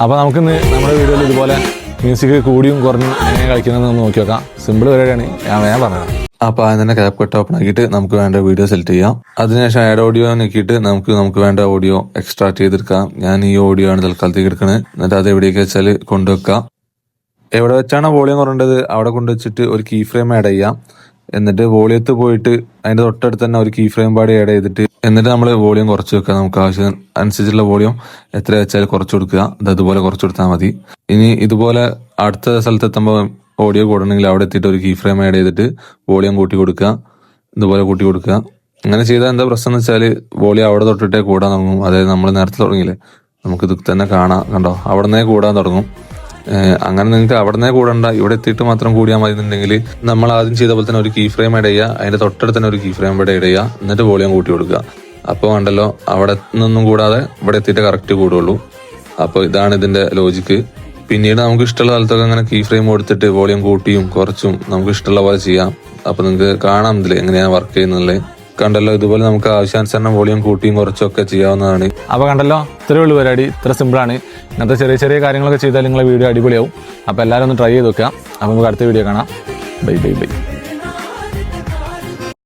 അപ്പോൾ നമുക്കിന്ന് നമ്മുടെ വീഡിയോയിൽ ഇതുപോലെ മ്യൂസിക് കൂടിയും കുറഞ്ഞും എങ്ങനെ കളിക്കുന്നതെന്ന് നോക്കി നോക്കാം. സിമ്പിൾ പരിപാടിയാണ്, ഞാൻ വേഗം പറഞ്ഞത്. അപ്പോൾ അതിന് തന്നെ ക്യാപ് കട്ട് ഓപ്പൺ ആക്കിയിട്ട് നമുക്ക് വേണ്ട വീഡിയോ സെലക്ട് ചെയ്യാം. അതിനുശേഷം ആഡ് ഓഡിയോ നോക്കിയിട്ട് നമുക്ക് വേണ്ട ഓഡിയോ എക്സ്ട്രാക്ട് ചെയ്തെടുക്കാം. ഞാൻ ഈ ഓഡിയോ ആണ് തൽക്കാലത്തേക്ക് എടുക്കുന്നത്. എന്നിട്ട് അത് എവിടേക്ക് വെച്ചാൽ കൊണ്ടുവെക്കാം. എവിടെ വെച്ചാണ് വോളിയം കുറയേണ്ടത് അവിടെ കൊണ്ടുവച്ചിട്ട് ഒരു കീ ഫ്രെയിം ആഡ് ചെയ്യാം. എന്നിട്ട് വോളിയത്ത് പോയിട്ട് അതിന്റെ തൊട്ടടുത്ത് തന്നെ ഒരു കീ ഫ്രെയിം പാടി ആഡ് ചെയ്തിട്ട് എന്നിട്ട് നമ്മൾ വോളിയം കുറച്ച് വെക്കുക. നമുക്ക് ആവശ്യം അനുസരിച്ചുള്ള വോളിയം എത്ര വെച്ചാൽ കുറച്ച് കൊടുക്കുക. അതുപോലെ കുറച്ച് കൊടുത്താൽ മതി. ഇനി ഇതുപോലെ അടുത്ത സ്ഥലത്ത് എത്തുമ്പോൾ ഓഡിയോ കൂടണമെങ്കിൽ അവിടെ എത്തിയിട്ട് ഒരു കീ ഫ്രെയിം ആഡ് ചെയ്തിട്ട് വോളിയം കൂട്ടി കൊടുക്കുക. ഇതുപോലെ കൂട്ടി കൊടുക്കുക. അങ്ങനെ ചെയ്താൽ എന്താ പ്രശ്നം എന്ന് വെച്ചാൽ വോളിയം അവിടെ തൊട്ടിട്ടേ കൂടാൻ തുടങ്ങും. അതായത് നമ്മൾ നേരത്തെ തുടങ്ങിയില്ലേ, നമുക്ക് ഇത് തന്നെ കാണാം, കണ്ടോ, അവിടെ നിന്നേ കൂടാൻ തുടങ്ങും. അങ്ങനെ നിങ്ങൾക്ക് അവിടെ നിന്നേ കൂടണ്ട, ഇവിടെ എത്തിയിട്ട് മാത്രം കൂടിയാൽ മതി എന്നുണ്ടെങ്കിൽ നമ്മൾ ആദ്യം ചെയ്ത പോലെ തന്നെ ഒരു കീ ഫ്രെയിം ആഡ് ചെയ്യുക. അതിന്റെ തൊട്ടടുത്ത് തന്നെ ഒരു കീ ഫ്രെയിം ആഡ് ചെയ്യുക. എന്നിട്ട് വോളിയം കൂട്ടി കൊടുക്കുക. അപ്പോൾ കണ്ടല്ലോ, അവിടെ നിന്നൊന്നും കൂടാതെ ഇവിടെ എത്തിയിട്ട് കറക്റ്റ് കൂടുള്ളൂ. അപ്പോൾ ഇതാണ് ഇതിന്റെ ലോജിക്ക്. പിന്നീട് നമുക്ക് ഇഷ്ടമുള്ള സ്ഥലത്തൊക്കെ അങ്ങനെ കീ ഫ്രെയിം കൊടുത്തിട്ട് വോളിയം കൂട്ടിയും കുറച്ചും നമുക്ക് ഇഷ്ടമുള്ള പോലെ ചെയ്യാം. അപ്പൊ നിങ്ങൾക്ക് കാണാം ഇതിൽ എങ്ങനെയാണ് വർക്ക് ചെയ്യുന്നത്. കണ്ടല്ലോ, ഇതുപോലെ നമുക്ക് ആവശ്യാനുസരണം വോളിയം കൂട്ടിയും കുറച്ചും ഒക്കെ ചെയ്യാവുന്നതാണ്. അപ്പോൾ കണ്ടല്ലോ, ഇത്രയേ ഉള്ളൂ പരിപാടി. ഇത്ര സിമ്പിളാണ്. ഇങ്ങനത്തെ ചെറിയ ചെറിയ കാര്യങ്ങളൊക്കെ ചെയ്താൽ നിങ്ങളെ വീഡിയോ അടിപൊളിയാവും. അപ്പോൾ എല്ലാവരും ഒന്ന് ട്രൈ ചെയ്ത് നോക്കുക. അപ്പോൾ നമുക്ക് അടുത്ത വീഡിയോ കാണാം. Bye bye bye.